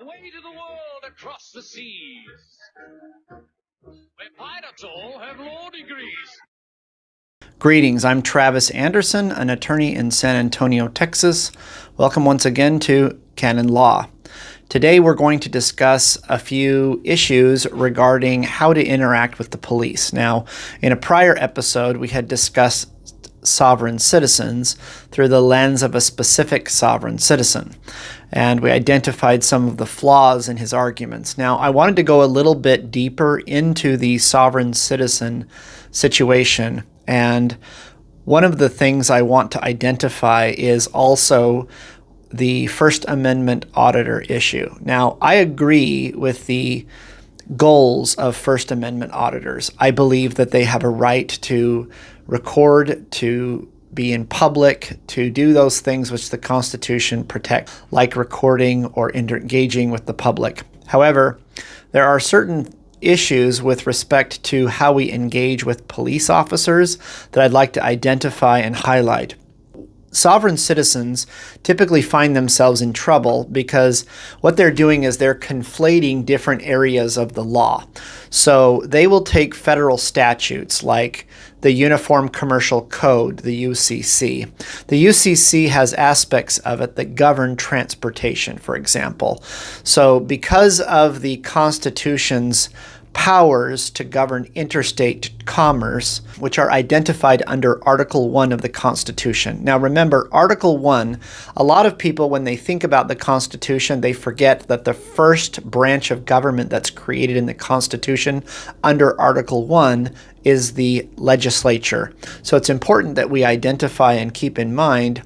away to the world across the seas, where pilots all have law degrees. Greetings, I'm Travis Anderson, an attorney in San Antonio, Texas. Welcome once again to Canon Law. Today we're going to discuss a few issues regarding how to interact with the police. Now, in a prior episode, we had discussed sovereign citizens through the lens of a specific sovereign citizen, and we identified some of the flaws in his arguments. Now, I wanted to go a little bit deeper into the sovereign citizen situation, and one of the things I want to identify is also the First Amendment auditor issue. Now, I agree with the goals of First Amendment auditors. I believe that they have a right to record, to be in public, to do those things which the Constitution protects, like recording or engaging with the public. However, there are certain issues with respect to how we engage with police officers that I'd like to identify and highlight. Sovereign citizens typically find themselves in trouble because what they're doing is they're conflating different areas of the law. So they will take federal statutes like the Uniform Commercial Code, the UCC. The UCC has aspects of it that govern transportation, for example. So because of the Constitution's powers to govern interstate commerce, which are identified under Article 1 of the Constitution. Now remember, Article 1, a lot of people, when they think about the Constitution, they forget that the first branch of government that's created in the Constitution under Article 1 is the legislature. So it's important that we identify and keep in mind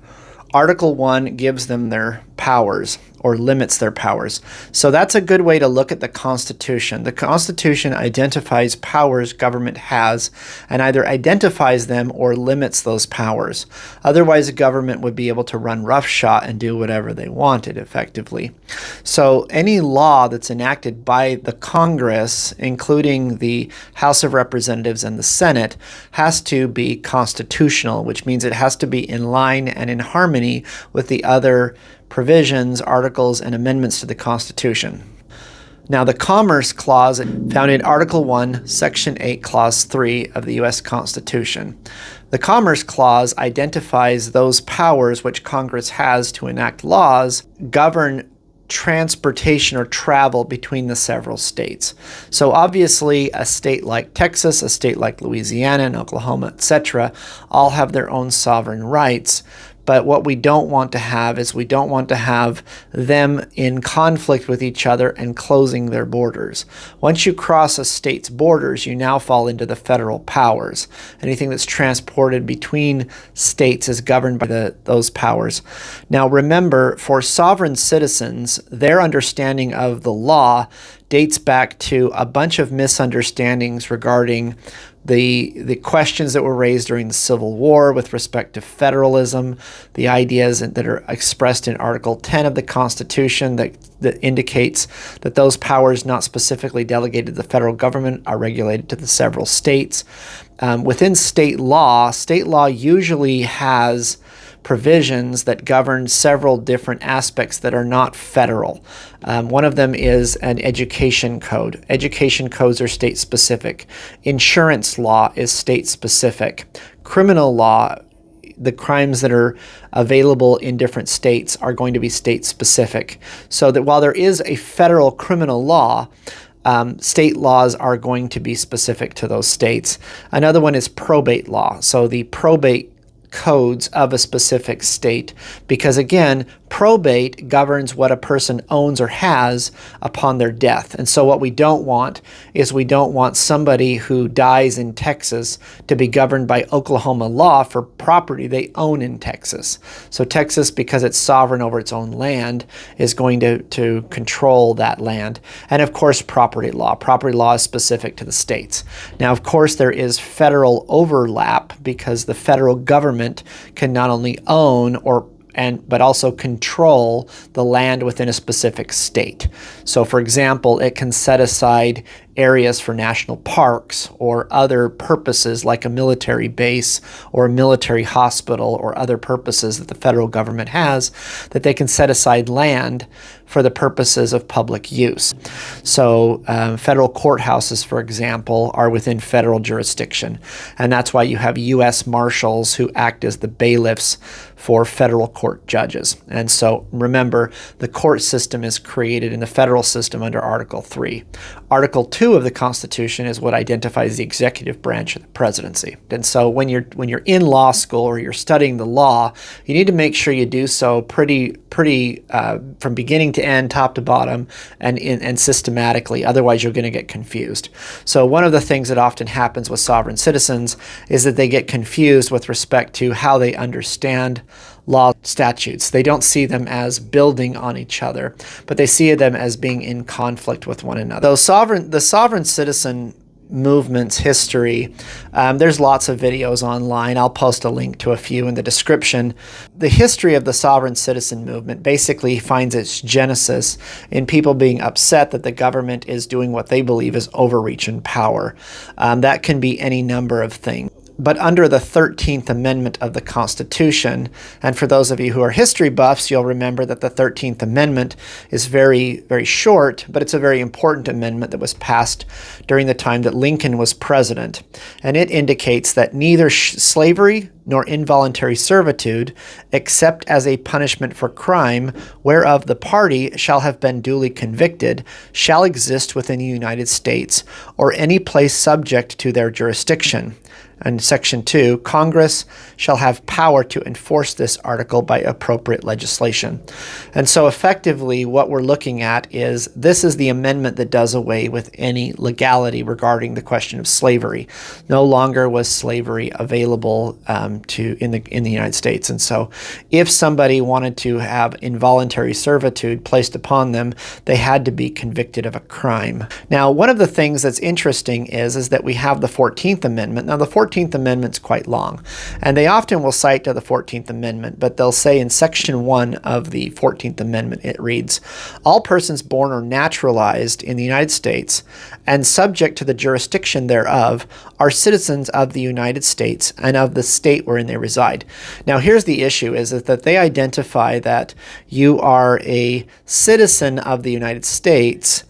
Article 1 gives them their powers or limits their powers. So that's a good way to look at the Constitution. The Constitution identifies powers government has and either identifies them or limits those powers. Otherwise, the government would be able to run roughshod and do whatever they wanted effectively. So any law that's enacted by the Congress, including the House of Representatives and the Senate, has to be constitutional, which means it has to be in line and in harmony with the other provisions, articles, and amendments to the Constitution. Now, the Commerce Clause found in Article 1, Section 8, Clause 3 of the U.S. Constitution. The Commerce Clause identifies those powers which Congress has to enact laws, govern transportation or travel between the several states. So obviously a state like Texas, a state like Louisiana and Oklahoma, etc., all have their own sovereign rights. But what we don't want to have is we don't want to have them in conflict with each other and closing their borders. Once you cross a state's borders, you now fall into the federal powers. Anything that's transported between states is governed by those powers. Now remember, for sovereign citizens, their understanding of the law dates back to a bunch of misunderstandings regarding the questions that were raised during the Civil War with respect to federalism, the ideas that are expressed in Article 10 of the Constitution that indicates that those powers not specifically delegated to the federal government are regulated to the several states. Within state law usually has provisions that govern several different aspects that are not federal. One of them is an education code. Education codes are state-specific. Insurance law is state-specific. Criminal law, the crimes that are available in different states are going to be state-specific. So that while there is a federal criminal law, state laws are going to be specific to those states. Another one is probate law. So the probate codes of a specific state, because again, probate governs what a person owns or has upon their death. And so what we don't want is we don't want somebody who dies in Texas to be governed by Oklahoma law for property they own in Texas. So Texas, because it's sovereign over its own land, is going to control that land. And of course, property law. Property law is specific to the states. Now, of course, there is federal overlap because the federal government can not only own but also control the land within a specific state. So for example, it can set aside areas for national parks or other purposes like a military base or a military hospital or other purposes that the federal government has, that they can set aside land for the purposes of public use. So federal courthouses, for example, are within federal jurisdiction. And that's why you have U.S. Marshals who act as the bailiffs for federal court judges. And so remember, the court system is created in the federal system under Article 3. Article 2 of the Constitution is what identifies the executive branch of the presidency. And so when you're in law school or you're studying the law, you need to make sure you do so pretty from beginning to end, top to bottom, and systematically. Otherwise, you're going to get confused. So one of the things that often happens with sovereign citizens is that they get confused with respect to how they understand law statutes. They don't see them as building on each other, but they see them as being in conflict with one another. So the sovereign citizen movement's history, there's lots of videos online. I'll post a link to a few in the description. The history of the sovereign citizen movement basically finds its genesis in people being upset that the government is doing what they believe is overreach in power. That can be any number of things. But under the 13th Amendment of the Constitution, and for those of you who are history buffs, you'll remember that the 13th Amendment is very, very short, but it's a very important amendment that was passed during the time that Lincoln was president. And it indicates that neither slavery nor involuntary servitude, except as a punishment for crime, whereof the party shall have been duly convicted, shall exist within the United States, or any place subject to their jurisdiction. And Section 2, Congress shall have power to enforce this article by appropriate legislation. And so effectively what we're looking at is this is the amendment that does away with any legality regarding the question of slavery. No longer was slavery available in the United States. And so if somebody wanted to have involuntary servitude placed upon them, they had to be convicted of a crime. Now, one of the things that's interesting is that we have the 14th Amendment. Now, the 14th Amendment's quite long, and they often will cite to the 14th Amendment, but they'll say in Section 1 of the 14th Amendment, it reads, all persons born or naturalized in the United States and subject to the jurisdiction thereof are citizens of the United States and of the state wherein they reside. Now, here's the issue, is that they identify that you are a citizen of the United States,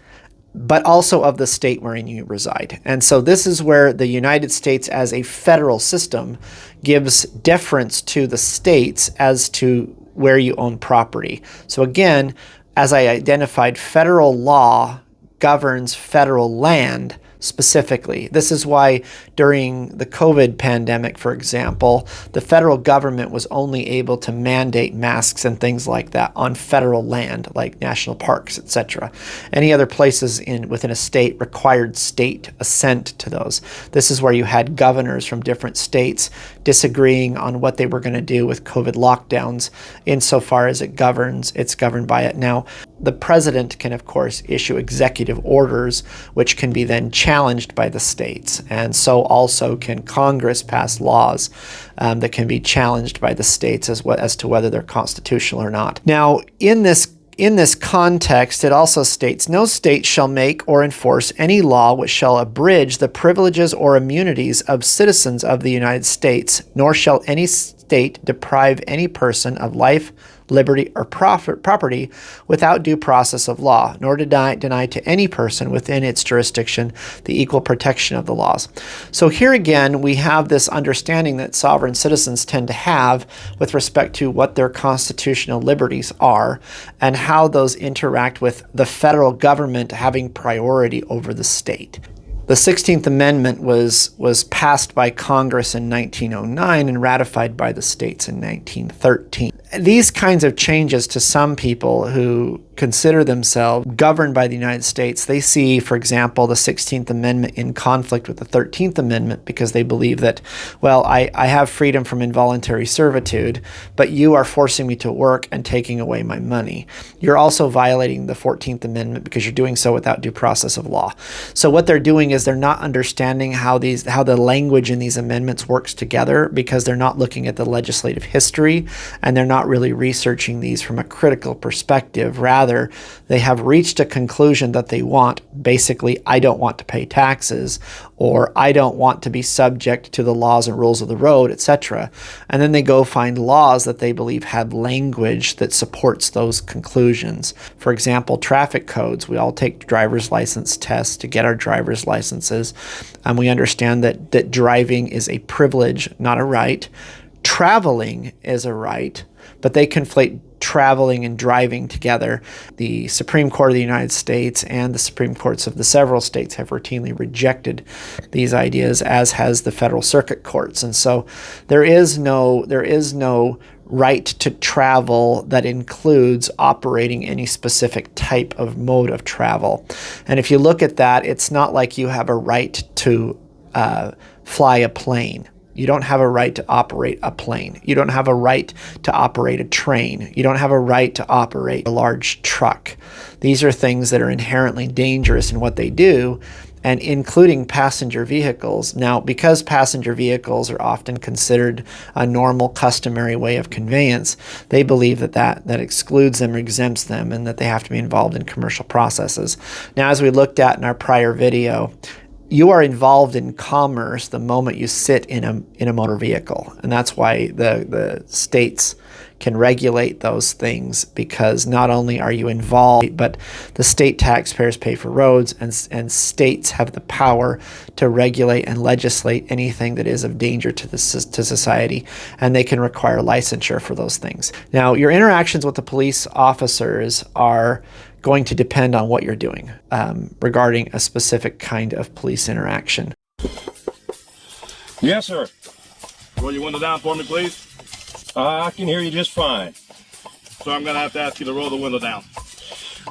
but also of the state wherein you reside. And so this is where the United States as a federal system gives deference to the states as to where you own property. So again, as I identified, federal law governs federal land specifically. This is why during the COVID pandemic, for example, the federal government was only able to mandate masks and things like that on federal land, like national parks, etc. Any other places within a state required state assent to those. This is where you had governors from different states disagreeing on what they were going to do with COVID lockdowns insofar as it's governed by it. Now, the president can, of course, issue executive orders, which can be then challenged by the states. And so also can Congress pass laws that can be challenged by the states as to whether they're constitutional or not. Now, in this context, it also states, no state shall make or enforce any law which shall abridge the privileges or immunities of citizens of the United States, nor shall any state deprive any person of life, liberty, or property without due process of law, nor deny to any person within its jurisdiction the equal protection of the laws. So here again, we have this understanding that sovereign citizens tend to have with respect to what their constitutional liberties are and how those interact with the federal government having priority over the state. The 16th Amendment was passed by Congress in 1909 and ratified by the states in 1913. These kinds of changes to some people who consider themselves governed by the United States, they see, for example, the 16th Amendment in conflict with the 13th Amendment because they believe that, well, I have freedom from involuntary servitude, but you are forcing me to work and taking away my money. You're also violating the 14th Amendment because you're doing so without due process of law. So what they're doing is they're not understanding how the language in these amendments works together because they're not looking at the legislative history and they're not really researching these from a critical perspective rather together, they have reached a conclusion that they want. Basically, I don't want to pay taxes, or I don't want to be subject to the laws and rules of the road, etc. And then they go find laws that they believe have language that supports those conclusions. For example, traffic codes. We all take driver's license tests to get our driver's licenses. We understand that driving is a privilege, not a right. Traveling is a right, but they conflate traveling and driving together. The Supreme Court of the United States and the Supreme Courts of the several states have routinely rejected these ideas, as has the federal circuit courts. And so there is no right to travel that includes operating any specific type of mode of travel. And if you look at that, it's not like you have a right to fly a plane. You don't have a right to operate a plane. You don't have a right to operate a train. You don't have a right to operate a large truck. These are things that are inherently dangerous in what they do, and including passenger vehicles. Now, because passenger vehicles are often considered a normal, customary way of conveyance, they believe that excludes them or exempts them, and that they have to be involved in commercial processes. Now, as we looked at in our prior video, you are involved in commerce the moment you sit in a motor vehicle. And that's why the states can regulate those things, because not only are you involved, but the state taxpayers pay for roads, and states have the power to regulate and legislate anything that is of danger to society, and they can require licensure for those things. Now, your interactions with the police officers are going to depend on what you're doing regarding a specific kind of police interaction. Yes, sir. Roll your window down for me, please. I can hear you just fine. So I'm going to have to ask you to roll the window down.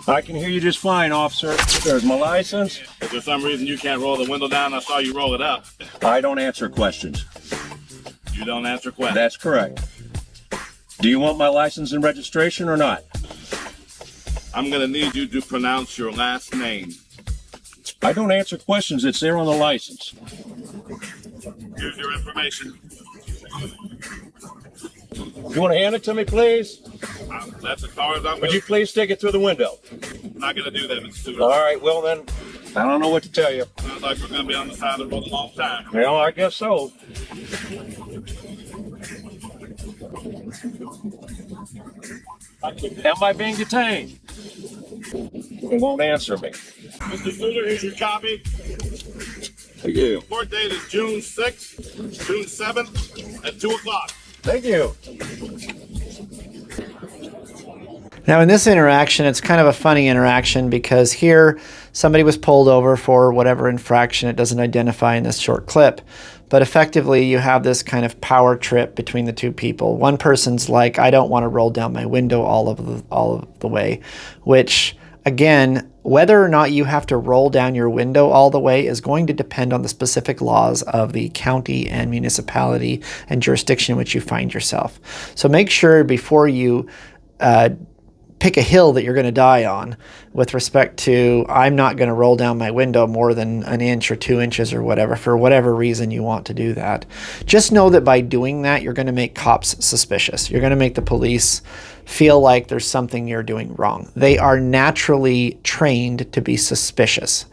I can hear you just fine, officer. There's my license. If there's some reason you can't roll the window down, I saw you roll it up. I don't answer questions. You don't answer questions. That's correct. Do you want my license and registration or not? I'm going to need you to pronounce your last name. I don't answer questions. It's there on the license. Here's your information. You want to hand it to me, please? That's as far as I'm Would going. you please stick it through the window? I'm not going to do that, Mr. Stewart. All right, well then, I don't know what to tell you. Sounds like we're going to be on the side of the road a long time. Well, I guess so. Am I being detained? He won't answer me. Mr. Stewart, here's your copy. Thank you. Court date is June 6th, June 7th at 2 o'clock. Thank you. Now, in this interaction, it's kind of a funny interaction, because here somebody was pulled over for whatever infraction it doesn't identify in this short clip. But effectively, you have this kind of power trip between the two people. One person's like, I don't want to roll down my window all of the way, which, again, whether or not you have to roll down your window all the way is going to depend on the specific laws of the county and municipality and jurisdiction in which you find yourself. So make sure before you pick a hill that you're going to die on with respect to, I'm not going to roll down my window more than an inch or 2 inches or whatever, for whatever reason you want to do that. Just know that by doing that, you're going to make cops suspicious. You're going to make the police feel like there's something you're doing wrong. They are naturally trained to be suspicious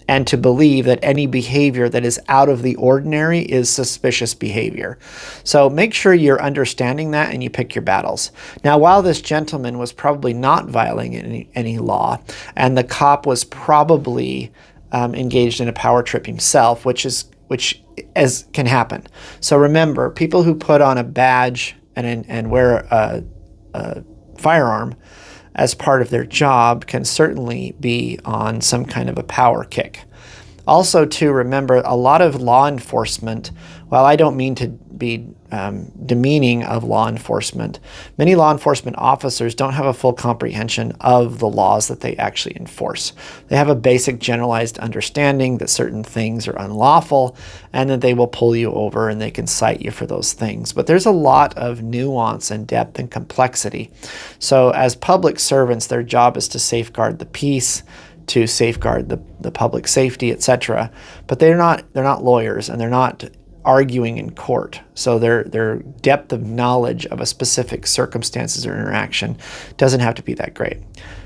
and to believe that any behavior that is out of the ordinary is suspicious behavior. So make sure you're understanding that and you pick your battles. Now, while this gentleman was probably not violating any law, and the cop was probably engaged in a power trip himself, which can happen. So remember, people who put on a badge and wear a firearm as part of their job can certainly be on some kind of a power kick. Also, to remember, a lot of law enforcement, while I don't mean to be demeaning of law enforcement, many law enforcement officers don't have a full comprehension of the laws that they actually enforce. They have a basic generalized understanding that certain things are unlawful and that they will pull you over and they can cite you for those things. But there's a lot of nuance and depth and complexity. So as public servants, their job is to safeguard the peace, to safeguard the public safety, etc. But they're not lawyers, and they're not arguing in court. So their depth of knowledge of a specific circumstances or interaction doesn't have to be that great.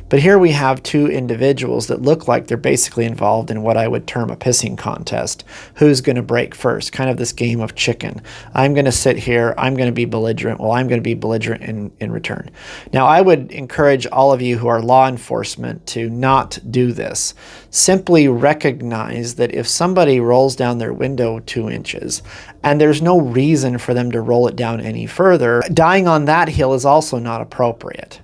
But here we have two individuals that look like they're basically involved in what I would term a pissing contest. Who's going to break first? Kind of this game of chicken. I'm going to sit here. I'm going to be belligerent. Well, I'm going to be belligerent in return. Now, I would encourage all of you who are law enforcement to not do this. Simply recognize that if somebody rolls down their window 2 inches and there's no reason for them to roll it down any further, dying on that hill is also not appropriate.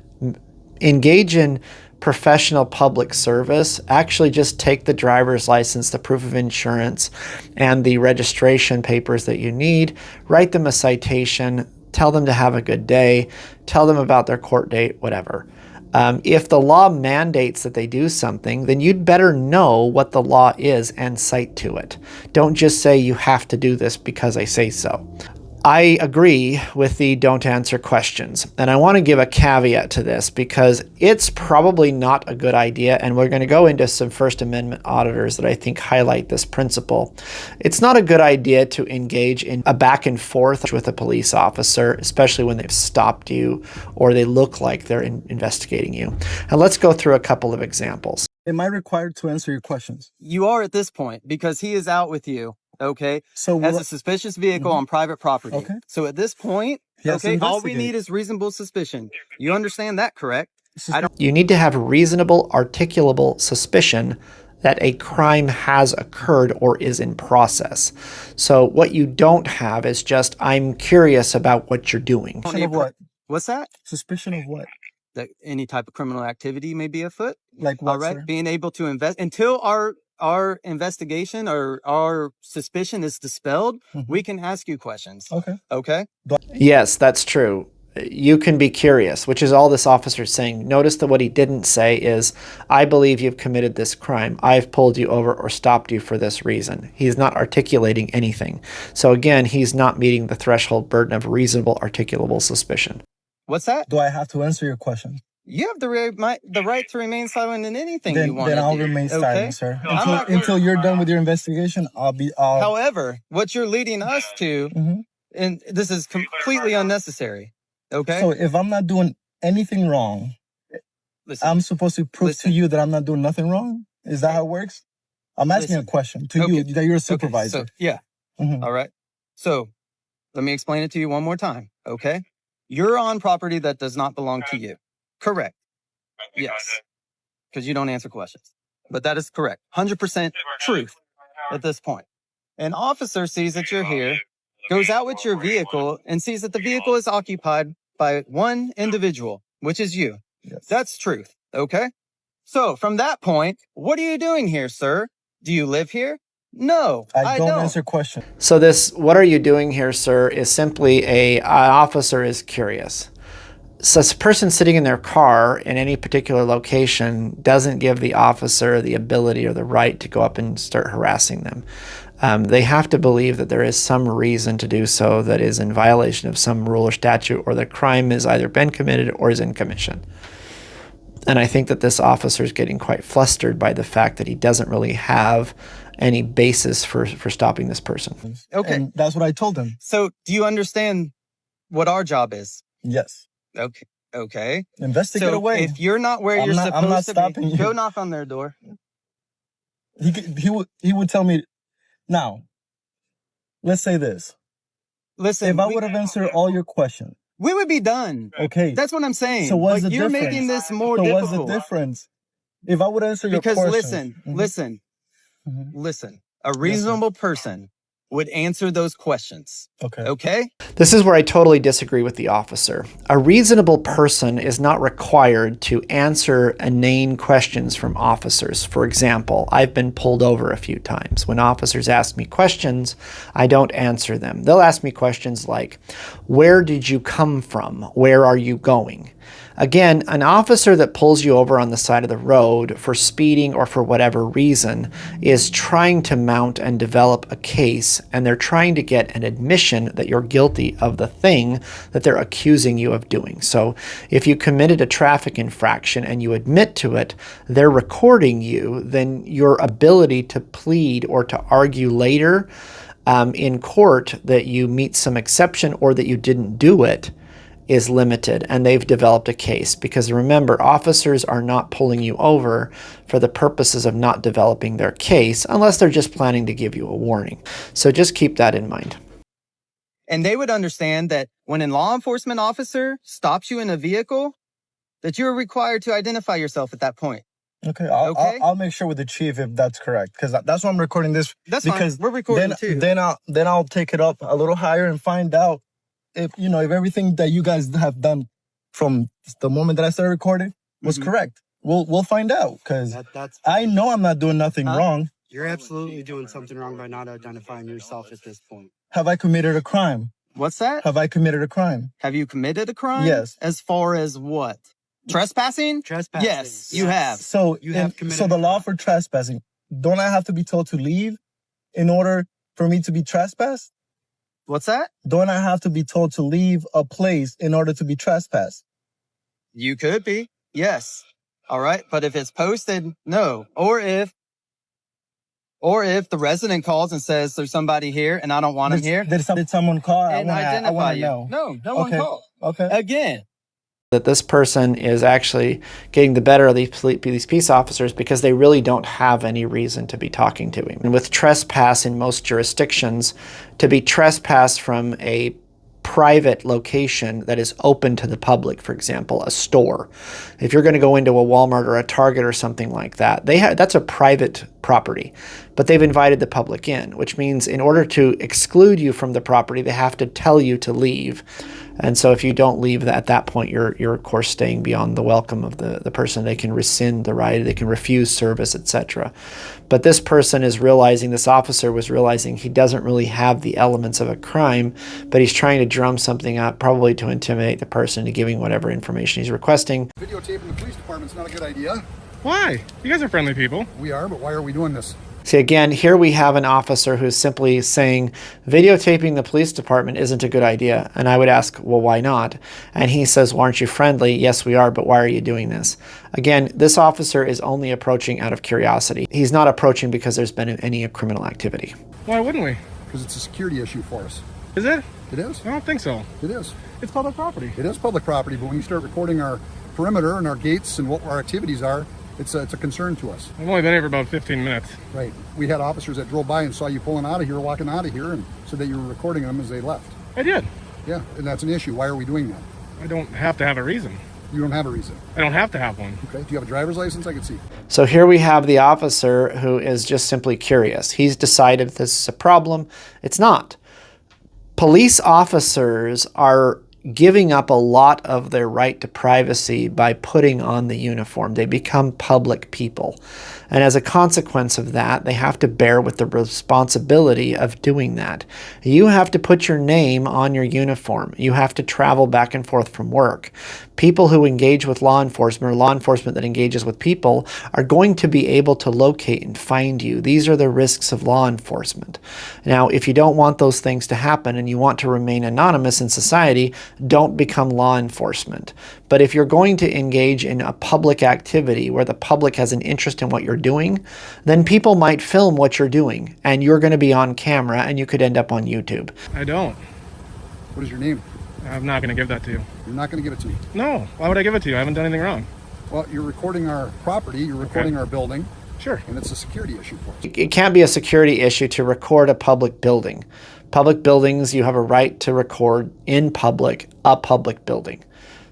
Engage in professional public service. Actually just take the driver's license, the proof of insurance, and the registration papers that you need. Write them a citation. Tell them to have a good day. Tell them about their court date, whatever. If the law mandates that they do something, then you'd better know what the law is and cite to it. Don't just say you have to do this because I say so. I agree with the don't answer questions. And I want to give a caveat to this because it's probably not a good idea. And we're going to go into some First Amendment auditors that I think highlight this principle. It's not a good idea to engage in a back and forth with a police officer, especially when they've stopped you or they look like they're investigating you. And let's go through a couple of examples. Am I required to answer your questions? You are at this point because he is out with you. Okay. So as a suspicious vehicle on private property. Okay. So at this point, okay, all we need is reasonable suspicion. You understand that, correct? You need to have reasonable, articulable suspicion that a crime has occurred or is in process. So what you don't have is just, I'm curious about what you're doing. Suspicion of what? What's that? Suspicion of what? That any type of criminal activity may be afoot. Like what, all right. Sir? Being able to invest until our investigation or our suspicion is dispelled, we can ask you questions. Okay. Okay. Yes, that's true. You can be curious, which is all this officer is saying. Notice that what he didn't say is, I believe you've committed this crime. I've pulled you over or stopped you for this reason. He's not articulating anything. So again, he's not meeting the threshold burden of reasonable, articulable suspicion. What's that? Do I have to answer your question? You have the right to remain silent in anything you want to do. Then I'll remain silent, sir. Until you're done with your investigation, However, what you're leading us to, and this is completely unnecessary. Okay. So if I'm not doing anything wrong, I'm supposed to prove to you that I'm not doing nothing wrong? Is that how it works? I'm asking a question to you that you're a supervisor. So, yeah. All right. So let me explain it to you one more time. Okay. You're on property that does not belong to you. Correct. Yes. Because you don't answer questions. But that is correct. 100% truth at this point. An officer sees that you're here, goes out with your vehicle, and sees that the vehicle is occupied by one individual, which is you. Yes. That's truth. Okay? So from that point, what are you doing here, sir? Do you live here? No, I don't answer questions. So this, what are you doing here, sir, is simply an officer is curious. So a person sitting in their car in any particular location doesn't give the officer the ability or the right to go up and start harassing them. They have to believe that there is some reason to do so that is in violation of some rule or statute, or the crime has either been committed or is in commission. And I think that this officer is getting quite flustered by the fact that he doesn't really have any basis for stopping this person. Okay. And that's what I told him. So do you understand what our job is? Yes. Okay. Okay. Investigate so away. If you're not where you're supposed to be, go knock on their door. He would tell me. Now, let's say this. Listen, if I would have answered all your questions, we would be done. Okay. That's what I'm saying. So what's the you're difference? Making this more difficult. What's the difference? If I would answer your question. Because listen. A reasonable person would answer those questions. Okay. Okay? This is where I totally disagree with the officer. A reasonable person is not required to answer inane questions from officers. For example, I've been pulled over a few times. When officers ask me questions, I don't answer them. They'll ask me questions like, where did you come from? Where are you going? Again, an officer that pulls you over on the side of the road for speeding or for whatever reason is trying to mount and develop a case, and they're trying to get an admission that you're guilty of the thing that they're accusing you of doing. So if you committed a traffic infraction and you admit to it, they're recording you, then your ability to plead or to argue later in court that you meet some exception or that you didn't do it is limited, and they've developed a case. Because remember, officers are not pulling you over for the purposes of not developing their case, unless they're just planning to give you a warning. So just keep that in mind. And they would understand that when a law enforcement officer stops you in a vehicle, that you're required to identify yourself at that point. Okay, I'll make sure with the chief if that's correct, because that's why I'm recording this. That's because fine. We're recording too. Then I'll take it up a little higher and find out if if everything that you guys have done from the moment that I started recording was correct. We'll find out, because I know I'm not doing nothing wrong. You're absolutely doing something wrong by not identifying yourself at this point. Have I committed a crime? What's that? Have I committed a crime? Have you committed a crime? Yes. As far as what? Trespassing? Trespassing. Yes, you have. So so the law for trespassing, don't I have to be told to leave in order for me to be trespassed? What's that? Don't I have to be told to leave a place in order to be trespassed? You could be. Yes. All right. But if it's posted, no. Or if the resident calls and says there's somebody here and I don't want him here. Did someone call? And I want to know. No one called. Okay. Again. That this person is actually getting the better of these peace officers because they really don't have any reason to be talking to him. And with trespass in most jurisdictions, to be trespassed from a private location that is open to the public, for example, a store. If you're going to go into a Walmart or a Target or something like that, that's a private property, but they've invited the public in, which means in order to exclude you from the property, they have to tell you to leave. And so if you don't leave at that point, you're of course staying beyond the welcome of the person. They can rescind the right, they can refuse service, etc. But this person is realizing, this officer was realizing he doesn't really have the elements of a crime, but he's trying to drum something up, probably to intimidate the person into giving whatever information he's requesting. Videotaping the police department's not a good idea. Why? You guys are friendly people. We are, but why are we doing this? See, again, here we have an officer who's simply saying videotaping the police department isn't a good idea. And I would ask, well, why not? And he says, well, aren't you friendly? Yes, we are, but why are you doing this? Again, this officer is only approaching out of curiosity. He's not approaching because there's been any criminal activity. Why wouldn't we? Because it's a security issue for us. Is it? It is. I don't think so. It is. It's public property. It is public property, but when you start recording our perimeter and our gates and what our activities are, it's a concern to us. I've only been here for about 15 minutes. Right. We had officers that drove by and saw you pulling out of here, walking out of here, and said that you were recording them as they left. I did. Yeah, and that's an issue. Why are we doing that? I don't have to have a reason. You don't have a reason. I don't have to have one. Okay. Do you have a driver's license? I can see. So here we have the officer who is just simply curious. He's decided this is a problem. It's not. Police officers are giving up a lot of their right to privacy by putting on the uniform. They become public people. And as a consequence of that, they have to bear with the responsibility of doing that. You have to put your name on your uniform. You have to travel back and forth from work. People who engage with law enforcement or law enforcement that engages with people are going to be able to locate and find you. These are the risks of law enforcement. Now, if you don't want those things to happen and you want to remain anonymous in society, don't become law enforcement. But if you're going to engage in a public activity where the public has an interest in what you're doing, then people might film what you're doing and you're going to be on camera and you could end up on YouTube. I don't. What is your name? I'm not going to give that to you. You're not going to give it to me. No. Why would I give it to you? I haven't done anything wrong. Well, you're recording our property. You're recording our building. Sure. And it's a security issue for us. It can't be a security issue to record a public building. Public buildings, you have a right to record in public a public building.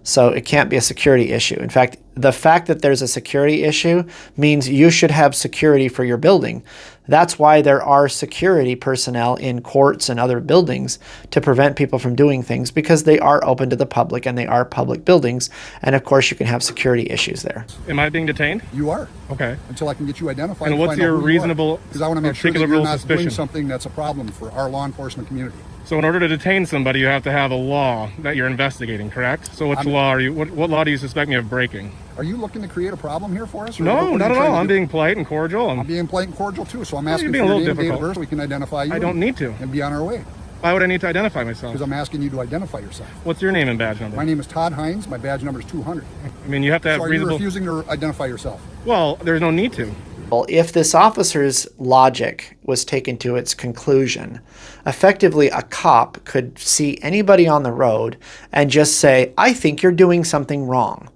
So it can't be a security issue. In fact, the fact that there's a security issue means you should have security for your building. That's why there are security personnel in courts and other buildings to prevent people from doing things, because they are open to the public and they are public buildings. And of course, you can have security issues there. Am I being detained? You are. Okay. Until I can get you identified. And what's your reasonable, because I want to make sure that you're articulable not doing suspicion? something that's a problem for our law enforcement community. So in order to detain somebody, you have to have a law that you're investigating, correct? So what law are you? What law do you suspect me of breaking? Are you looking to create a problem here for us? Or No, what are not you at trying all. to I'm do? being polite and cordial. I'm being polite and cordial too. So I'm Well, asking you're for being a your little name and date of difficult. birth so we can identify you. I don't need to. And be on our way. Why would I need to identify myself? Because I'm asking you to identify yourself. What's your name and badge number? My name is Todd Hines. My badge number is 200. I mean, you have to have So are you reasonable. refusing to identify yourself? Well, there's no need to. Well, if this officer's logic was taken to its conclusion, effectively a cop could see anybody on the road and just say, I think you're doing something wrong.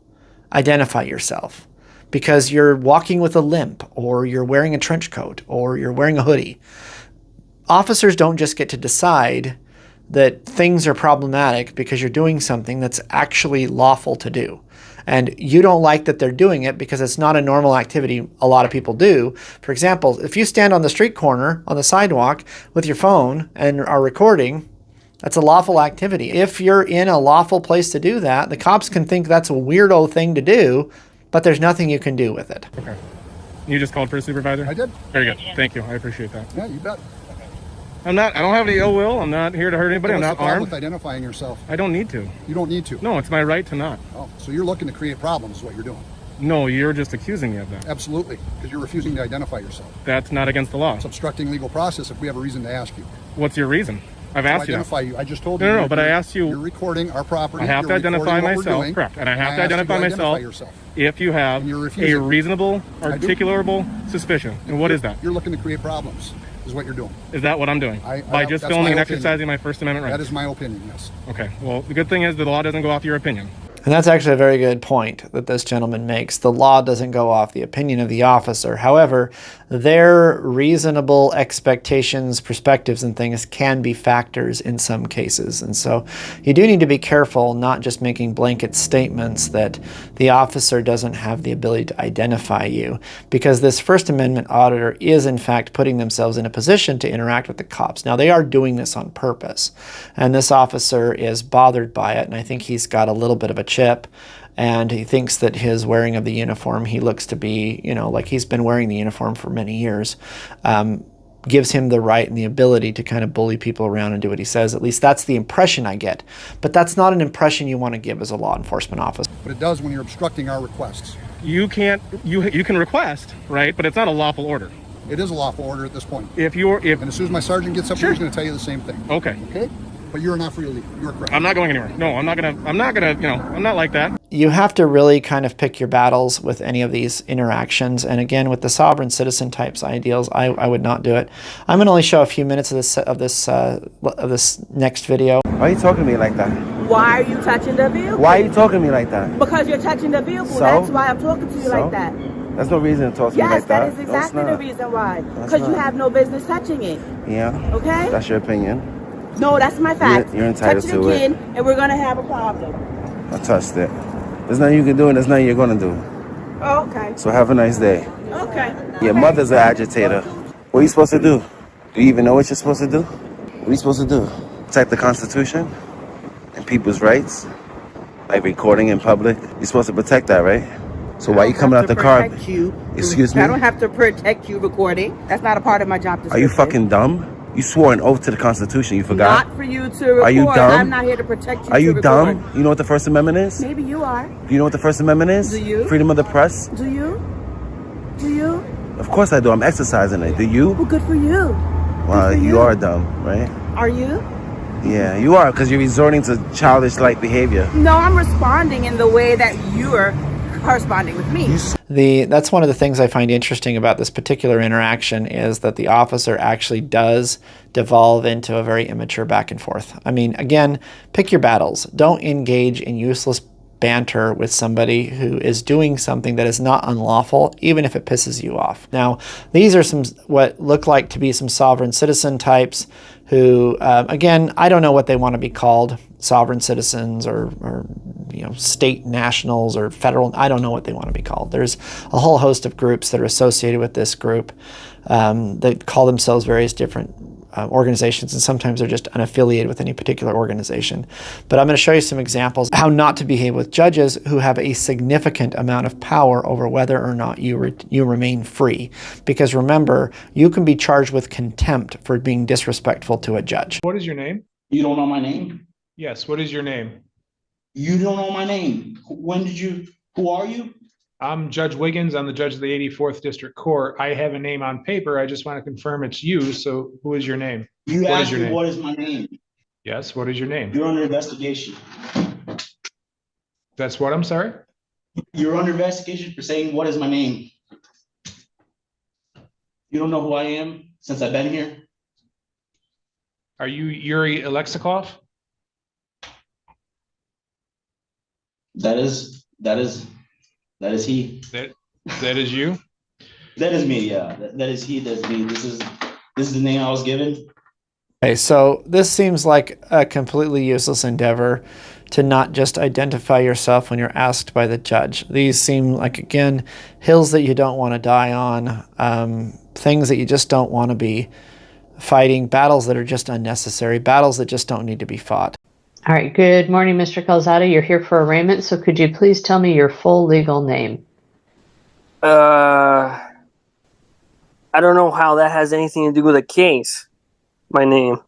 Identify yourself. Because you're walking with a limp, or you're wearing a trench coat, or you're wearing a hoodie. Officers don't just get to decide that things are problematic because you're doing something that's actually lawful to do. And you don't like that they're doing it because it's not a normal activity a lot of people do. For example, if you stand on the street corner on the sidewalk with your phone and are recording, that's a lawful activity. If you're in a lawful place to do that, the cops can think that's a weirdo thing to do, but there's nothing you can do with it. Okay. You just called for a supervisor? I did. Very good. Thank you. I appreciate that. Yeah, you bet. I don't have any ill will. I'm not here to hurt anybody. I'm What's not the problem armed. with identifying yourself? I don't need to. You don't need to. No, it's my right to not. Oh, so you're looking to create problems is what you're doing. No, you're just accusing me of that. Absolutely, because you're refusing to identify yourself. That's not against the law. It's obstructing legal process if we have a reason to ask you. What's your reason? I've asked you. Identify you. I just told you. No, but I asked you. You're recording our property. I have to identify myself. Correct. And I have to identify myself if you have a reasonable, articulable suspicion. And what is that? You're looking to create problems, is what you're doing. Is that what I'm doing? By just filming and exercising my First Amendment rights? That is my opinion, yes. Okay. Well, the good thing is the law doesn't go off your opinion. And that's actually a very good point that this gentleman makes. The law doesn't go off the opinion of the officer. However, their reasonable expectations, perspectives, and things can be factors in some cases. And so you do need to be careful not just making blanket statements that the officer doesn't have the ability to identify you, because this First Amendment auditor is in fact putting themselves in a position to interact with the cops. Now, they are doing this on purpose, and this officer is bothered by it, and I think he's got a little bit of a chip, and he thinks that his wearing of the uniform, he looks to be, like he's been wearing the uniform for many years, gives him the right and the ability to kind of bully people around and do what he says. At least that's the impression I get. But that's not an impression you want to give as a law enforcement officer. But it does when you're obstructing our requests. You can request, right? But it's not a lawful order. It is a lawful order at this point. And as soon as my sergeant gets up here, he's going to tell you the same thing. Okay. Okay? But you're not free to leave. You're correct. I'm not going anywhere. No, I'm not gonna, I'm not like that. You have to really kind of pick your battles with any of these interactions. And again, with the sovereign citizen types ideals, I would not do it. I'm going to only show a few minutes of this next video. Why are you talking to me like that? Why are you touching the vehicle? Why are you talking to me like that? Because you're touching the vehicle. So? That's why I'm talking to you like that. That's no reason to talk to me like that. Yes, that is exactly the reason why. That's Because you not. have no business touching it. Yeah. Okay? That's your opinion. No, that's my fact. You're entitled Touch it to again, it. and we're going to have a problem. I touched it. There's nothing you can do and there's nothing you're going to do. Oh, okay. So have a nice day. Okay. Your mother's an agitator. What are you supposed to do? Do you even know what you're supposed to do? What are you supposed to do? Protect the Constitution and people's rights? Like recording in public? You're supposed to protect that, right? So why are you coming out the car? Excuse me? I don't have to protect you recording. That's not a part of my job description. Are you fucking dumb? You swore an oath to the Constitution. You forgot? Not for you to record. Are you dumb? I'm not here to protect you. Are you to dumb? record. You know what the First Amendment is? Maybe you are. Do you know what the First Amendment is? Do you? Freedom of the press? Do you? Do you? Of course I do. I'm exercising it. Do you? Well, good for you. Well, good for you are dumb, right? Are you? Yeah, you are, because you're resorting to childish-like behavior. No, I'm responding in the way that you are corresponding with me. That's one of the things I find interesting about this particular interaction is that the officer actually does devolve into a very immature back and forth. I mean, again, pick your battles. Don't engage in useless banter with somebody who is doing something that is not unlawful, even if it pisses you off. Now, these are some what look like to be some sovereign citizen types who, again, I don't know what they want to be called, sovereign citizens or state nationals or federal. I don't know what they want to be called. There's a whole host of groups that are associated with this group that call themselves various different organizations, and sometimes they're just unaffiliated with any particular organization. But I'm going to show you some examples how not to behave with judges who have a significant amount of power over whether or not you remain free. Because remember, you can be charged with contempt for being disrespectful to a judge. What is your name? You don't know my name? Yes, what is your name? You don't know my name. Who are you? I'm Judge Wiggins. I'm the judge of the 84th District Court. I have a name on paper. I just want to confirm it's you. So who is your name? You asked me what is my name. Yes, what is your name? You're under investigation. That's what, I'm sorry? You're under investigation for saying what is my name. You don't know who I am since I've been here? Are you Yuri Alexikov? That is he. That is you? That is me, yeah. That is he, that's me. This is the name I was given. Okay, so this seems like a completely useless endeavor to not just identify yourself when you're asked by the judge. These seem like, again, hills that you don't want to die on, things that you just don't want to be fighting, battles that are just unnecessary, battles that just don't need to be fought. All right, good morning, Mr. Calzada. You're here for arraignment, so could you please tell me your full legal name? I don't know how that has anything to do with the case. My name.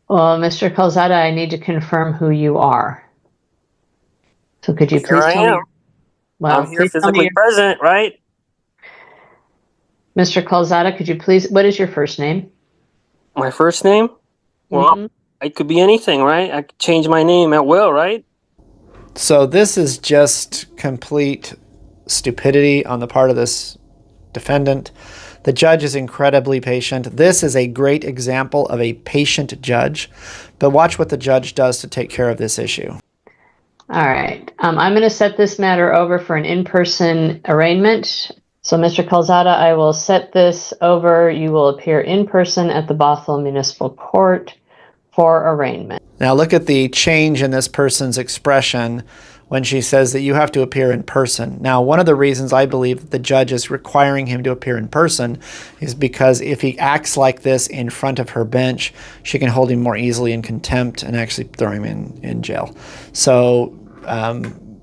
Well, Mr. Calzada, I need to confirm who you are. So could you Here please I tell am. me? Well, I'm here please tell me physically present, right? Mr. Calzada, could you please, what is your first name? My first name? Well, it could be anything, right? I could change my name at will, right? So this is just complete stupidity on the part of this defendant. The judge is incredibly patient. This is a great example of a patient judge, but watch what the judge does to take care of this issue. All right. I'm going to set this matter over for an in-person arraignment. So, Mr. Calzada, I will set this over. You will appear in person at the Bothell Municipal Court for arraignment. Now look at the change in this person's expression when she says that you have to appear in person. Now, one of the reasons I believe that the judge is requiring him to appear in person is because if he acts like this in front of her bench, she can hold him more easily in contempt and actually throw him in jail. So,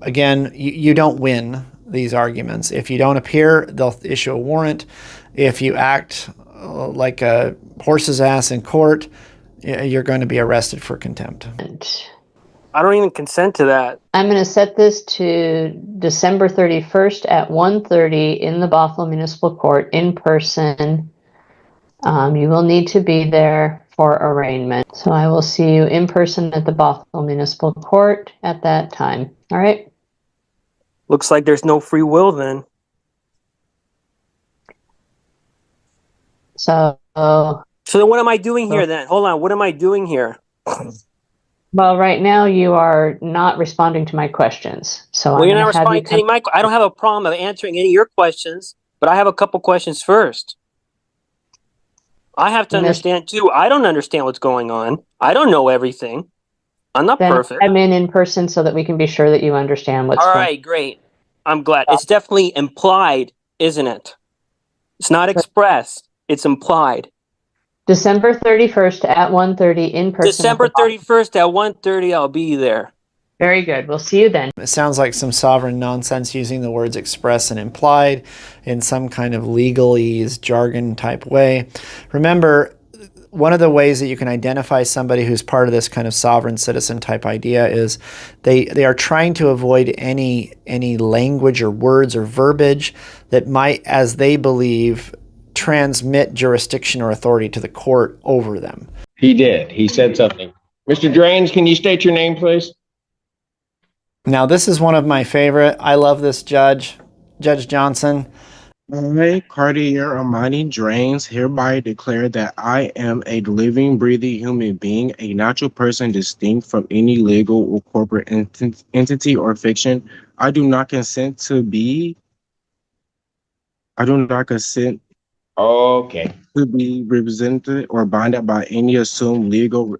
again, you don't win these arguments. If you don't appear, they'll issue a warrant. If you act like a horse's ass in court, you're going to be arrested for contempt. I don't even consent to that. I'm going to set this to December 31st at 1:30 in the Bothell Municipal Court in person. You will need to be there for arraignment. So I will see you in person at the Bothell Municipal Court at that time. All right? Looks like there's no free will then. So then what am I doing here then? Hold on, what am I doing here? Well, right now you are not responding to my questions. So Well, you're not responding to any of my I don't have a problem of answering any of your questions, but I have a couple questions first. I have to understand too. I don't understand what's going on. I don't know everything. I'm not perfect. I'm in person so that we can be sure that you understand what's All going on. right, great. I'm glad. It's definitely implied, isn't it? It's not expressed. It's implied. December 31st at 1:30 in person. December 31st at 1:30, I'll be there. Very good. We'll see you then. It sounds like some sovereign nonsense using the words express and implied in some kind of legalese jargon type way. Remember, one of the ways that you can identify somebody who's part of this kind of sovereign citizen type idea is they are trying to avoid any language or words or verbiage that might, as they believe, transmit jurisdiction or authority to the court over them. He did. He said something. Mr. Drains, can you state your name, please? Now, this is one of my favorite. I love this judge, Judge Johnson. I, Cartier Amani Drains, hereby declare that I am a living, breathing human being, a natural person distinct from any legal or corporate entity or fiction. I do not consent to be represented or binded by any assumed legal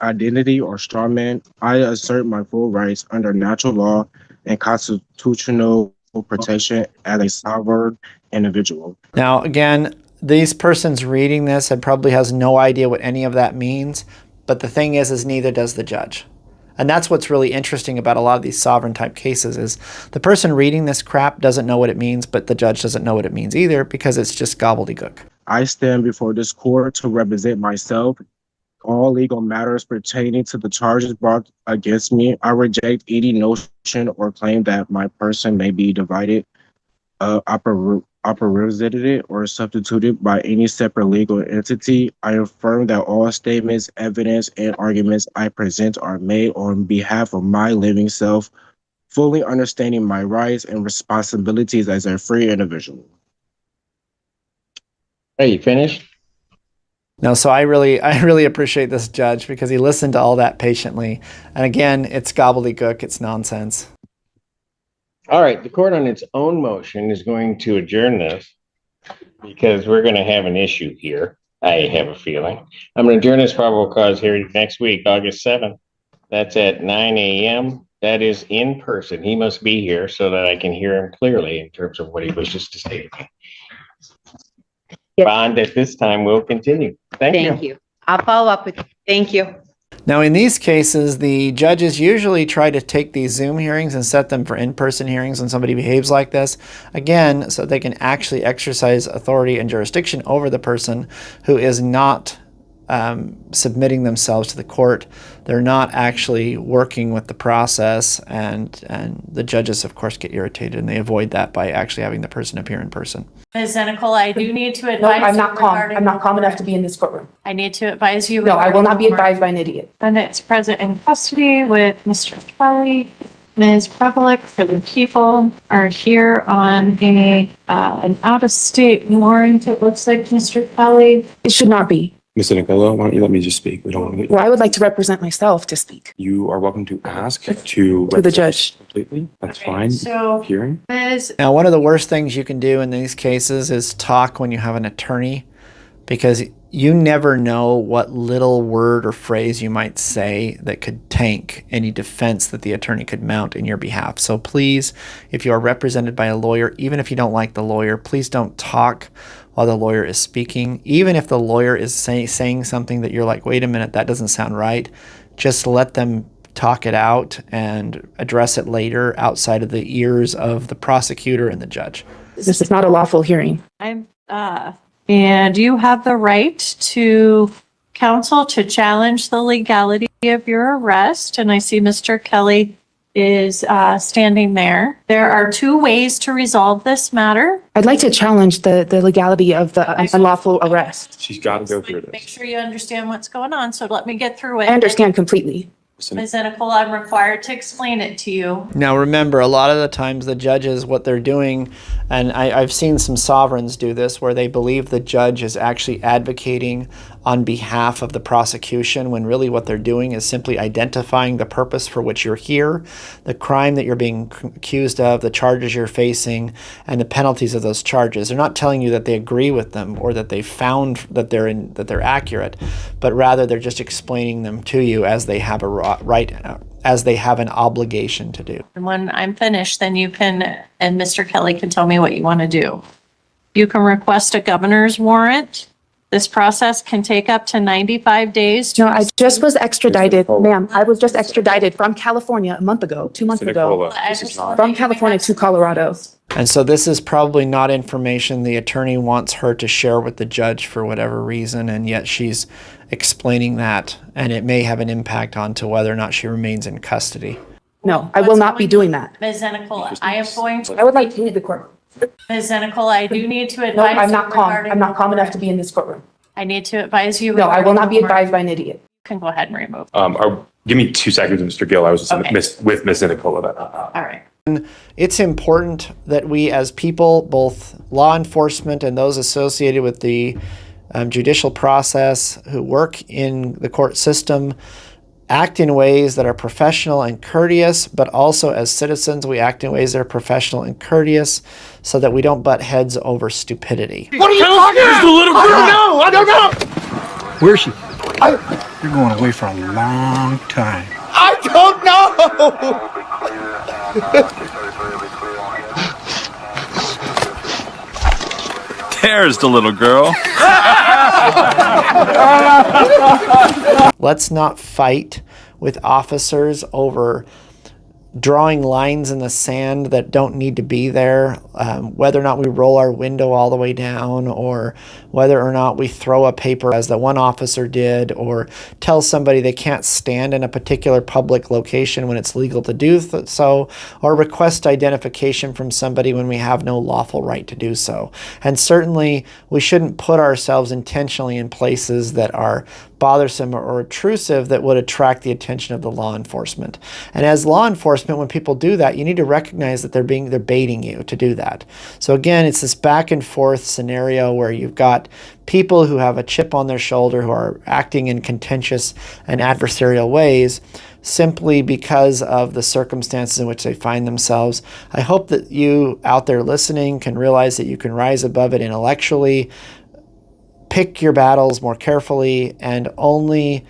identity or straw man. I assert my full rights under natural law and constitutional protection as a sovereign individual. Now, again, these persons reading this probably has no idea what any of that means, but the thing is neither does the judge. And that's what's really interesting about a lot of these sovereign type cases is the person reading this crap doesn't know what it means, but the judge doesn't know what it means either because it's just gobbledygook. I stand before this court to represent myself. All legal matters pertaining to the charges brought against me. I reject any notion or claim that my person may be divided, operated or substituted by any separate legal entity. I affirm that all statements, evidence, and arguments I present are made on behalf of my living self, fully understanding my rights and responsibilities as a free individual. Hey, you finished? No, so I really appreciate this judge because he listened to all that patiently. And again, it's gobbledygook, it's nonsense. All right, the court on its own motion is going to adjourn this because we're going to have an issue here. I have a feeling. I'm going to adjourn this probable cause hearing next week, August 7th. That's at 9 a.m. That is in person. He must be here so that I can hear him clearly in terms of what he wishes to say. Bond at this time will continue. Thank you. I'll follow up with you. Thank you. Now, in these cases, the judges usually try to take these Zoom hearings and set them for in-person hearings when somebody behaves like this. Again, so they can actually exercise authority and jurisdiction over the person who is not submitting themselves to the court. They're not actually working with the process, and the judges, of course, get irritated, and they avoid that by actually having the person appear in person. Ms. Zenical, I do need to advise No, I'm not you calm. regarding- I'm not calm enough to be in this courtroom. I need to advise you. No, I will not be regarding advised by an idiot. Defendant's present in custody with Mr. Kelly. Ms. Preblick for the people are here on an out-of-state warrant. It looks like, Mr. Kelly. It should not be. Mr. Nicola, why don't you let me just speak? We don't want to. Well, I would like to represent myself to speak You are welcome to ask to to the judge. completely. That's fine. So, Hearing. Ms. Now, one of the worst things you can do in these cases is talk when you have an attorney, because you never know what little word or phrase you might say that could tank any defense that the attorney could mount in your behalf. So please, if you are represented by a lawyer, even if you don't like the lawyer, please don't talk while the lawyer is speaking. Even if the lawyer is saying something that you're like, wait a minute, that doesn't sound right, just let them talk it out and address it later outside of the ears of the prosecutor and the judge. This is not a lawful hearing. And you have the right to counsel to challenge the legality of your arrest. And I see Mr. Kelly is standing there. There are two ways to resolve this matter. I'd like to challenge the legality of the unlawful arrest. She's got to go through Make this. sure you understand what's going on. So let me get through it. I understand completely. Ms. Zenical, I'm required to explain it to you. Now remember, a lot of the times the judges, what they're doing, and I've seen some sovereigns do this, where they believe the judge is actually advocating on behalf of the prosecution, when really what they're doing is simply identifying the purpose for which you're here, the crime that you're being accused of, the charges you're facing, and the penalties of those charges. They're not telling you that they agree with them or that they found that they're accurate, but rather they're just explaining them to you as they have a right, as they have an obligation to do. And when I'm finished, then you can, and Mr. Kelly can tell me what you want to do. You can request a governor's warrant. This process can take up to 95 days. No, I just was extradited, ma'am. I was just extradited from California a month ago, 2 months ago, from California to Colorado. And so this is probably not information the attorney wants her to share with the judge for whatever reason, and yet she's explaining that, and it may have an impact on to whether or not she remains in custody. No, I will not be doing that. Ms. Zenical, I am going to. I would like to leave the courtroom. Ms. Zenical, I do need to No, advise. I'm you not calm. regarding I'm not calm the enough to be in this courtroom. I need to advise you. No, I will not be regarding advised by an idiot. You can go ahead and remove. Give me 2 seconds, Mr. Gill. I was Okay. with Miss Nicola. All right. It's important that we as people, both law enforcement and those associated with the judicial process who work in the court system, act in ways that are professional and courteous, but also as citizens, we act in ways that are professional and courteous so that we don't butt heads over stupidity. What are you talking about? The little girl? No, I don't know. Where is she? You're going away for a long time. I don't know. There's the little girl. Let's not fight with officers over drawing lines in the sand that don't need to be there, whether or not we roll our window all the way down, or whether or not we throw a paper as the one officer did, or tell somebody they can't stand in a particular public location when it's legal to do so, or request identification from somebody when we have no lawful right to do so. And certainly we shouldn't put ourselves intentionally in places that are bothersome or intrusive that would attract the attention of the law enforcement. And as law enforcement enforcement, when people do that, you need to recognize that they're baiting you to do that. So again, it's this back and forth scenario where you've got people who have a chip on their shoulder, who are acting in contentious and adversarial ways simply because of the circumstances in which they find themselves. I hope that you out there listening can realize that you can rise above it intellectually, pick your battles more carefully, and only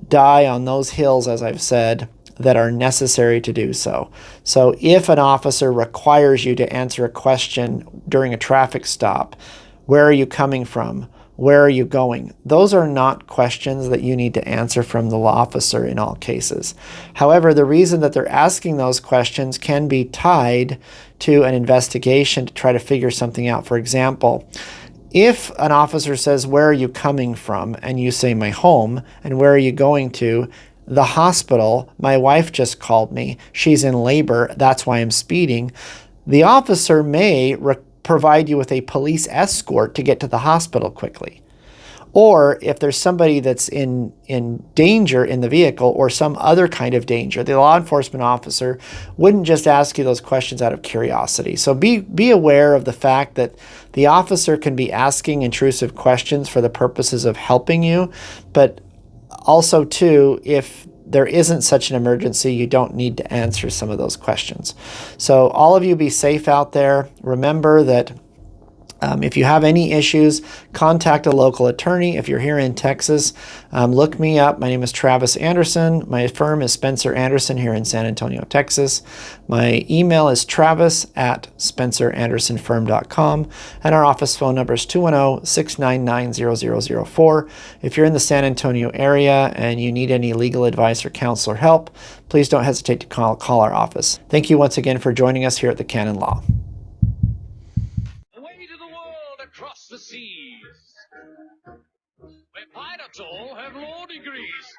die on those hills, as I've said, that are necessary to do so. So if an officer requires you to answer a question during a traffic stop, where are you coming from? Where are you going? Those are not questions that you need to answer from the law officer in all cases. However, the reason that they're asking those questions can be tied to an investigation to try to figure something out. For example, if an officer says, where are you coming from? And you say, my home. And where are you going to? The hospital. My wife just called me. She's in labor. That's why I'm speeding. The officer may provide you with a police escort to get to the hospital quickly. Or if there's somebody that's in danger in the vehicle or some other kind of danger, the law enforcement officer wouldn't just ask you those questions out of curiosity. So be aware of the fact that the officer can be asking intrusive questions for the purposes of helping you, but also too, if there isn't such an emergency, you don't need to answer some of those questions. So all of you be safe out there. Remember that if you have any issues, contact a local attorney. If you're here in Texas, look me up. My name is Travis Anderson. My firm is Spencer Anderson here in San Antonio, Texas. My email is travis@spencerandersonfirm.com, and our office phone number is 210-699-0004. If you're in the San Antonio area and you need any legal advice or counsel or help, please don't hesitate to call our office. Thank you once again for joining us here at the Canon Law. Across the seas, where pilots all have law degrees.